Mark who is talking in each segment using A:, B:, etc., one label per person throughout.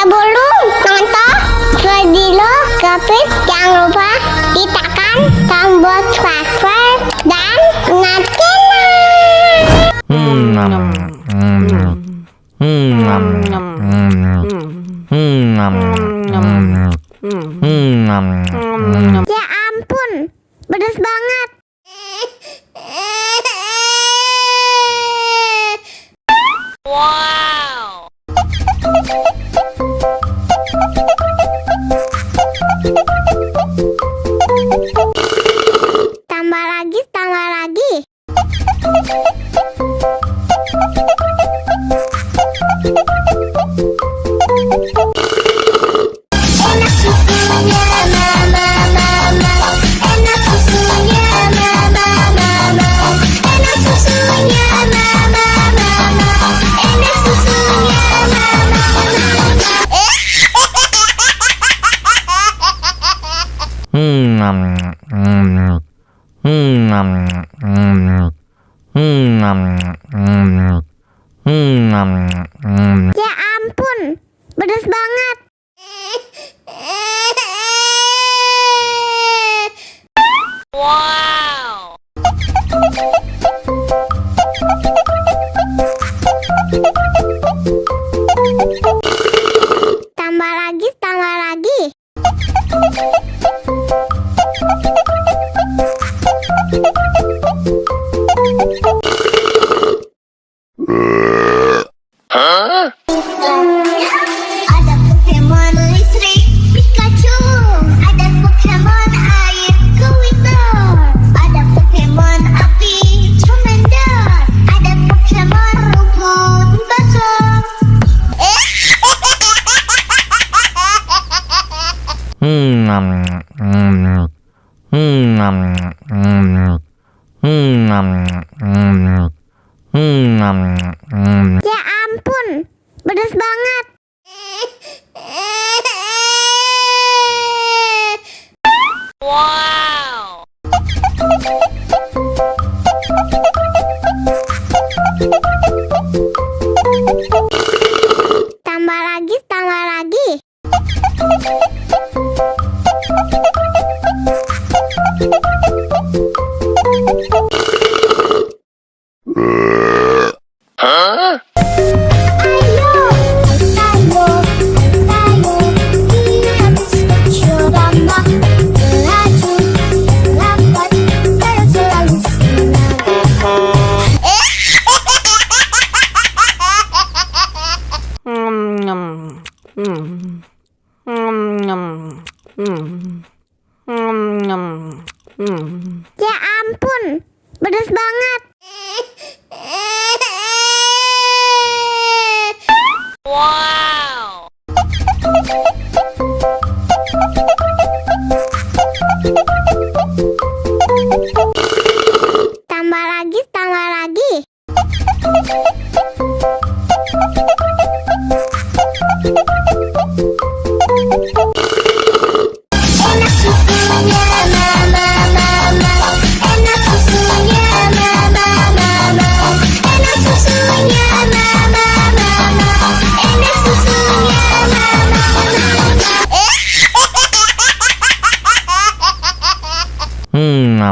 A: Sebelum nonton video Kepit, jangan lupa ditekan tombol subscribe dan ya ampun, pedas banget.
B: Wow.
A: Tambah lagi, tambah lagi. Enak susunya mama, enak susunya mama, enak susunya mama, enak susunya Ya ampun, pedas banget.
B: Wow.
A: Tambah lagi, tambah lagi. Ada Pokemon listrik Pikachu, ada Pokemon air Squirtle, ada Pokemon api Charmander, ada Pokemon rumput basah. Ya ampun, pedas banget.
B: Wow.
A: Tambah lagi, tambah lagi. Ayo, kita bisa coba melaju, lambat, terus selalu senang. Ya ampun, pedas banget.
B: Wow.
A: Tambah lagi, tambah lagi. Enak susunya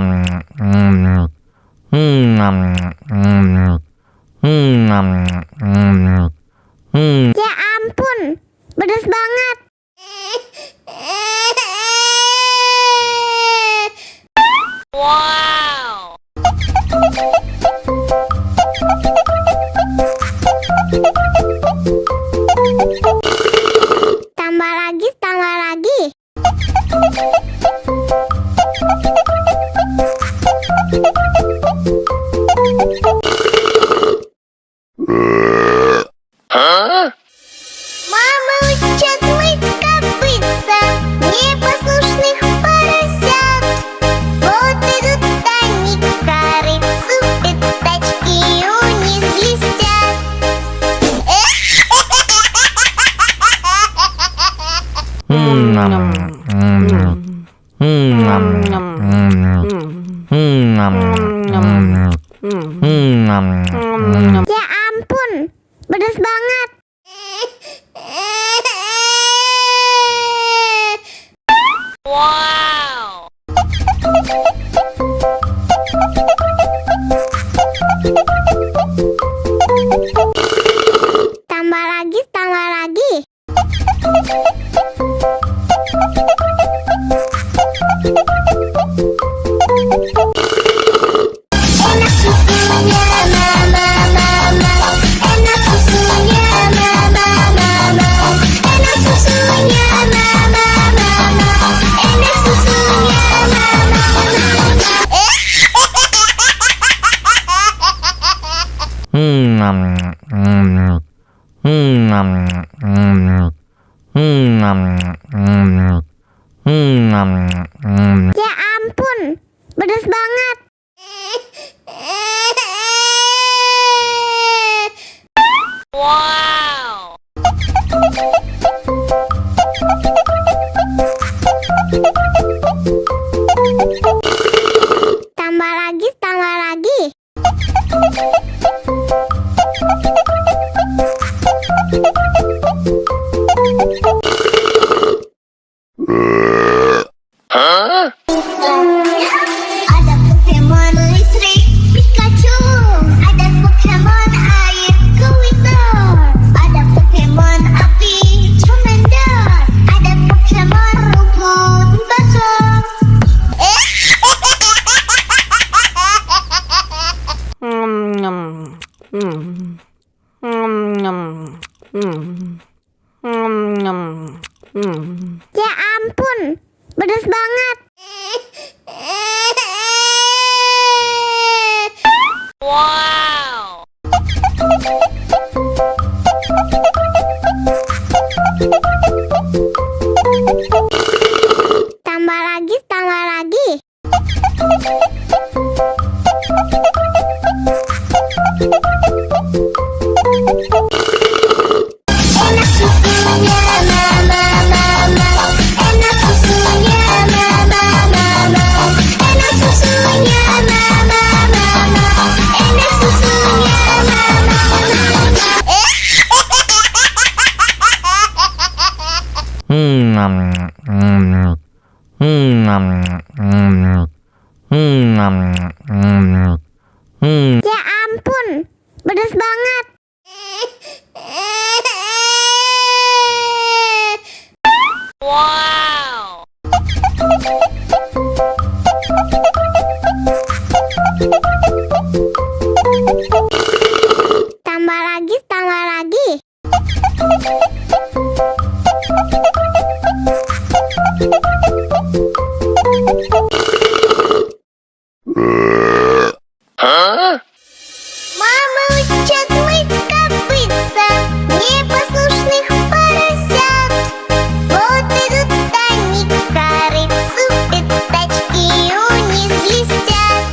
A: mama, enak susunya mama, enak susunya mama, enak susunya Ya ampun, pedas banget.
B: Wow.
A: Tambah lagi, tambah lagi. Мама учат мыть копытца непослушных поросят. Вот идут они к корыцу, пятачки у них блестят. Ya ampun, pedas banget. Enak susunya mama mama, enak susunya mama mama, enak susunya mama mama, enak susunya mama mama. Ya ampun, pedas banget.
B: Wow.
A: Tambah lagi, tambah lagi. Ada Pokemon listrik Pikachu, ada Pokemon air Squirtle, ada Pokemon api Charmander, ada Pokemon rumput basah. Ya ampun, pedas banget.
B: Wow.
A: Tambah lagi, tambah lagi. Enak susunya mama mama, enak susunya mama mama, enak susunya mama mama, enak susunya mama mama. Ya ampun, pedas banget.
B: Wow.
A: Tambah lagi, tambah lagi. Мама учат мыть копытца непослушных поросят. Вот идут они к корыцу, пятачки у них блестят.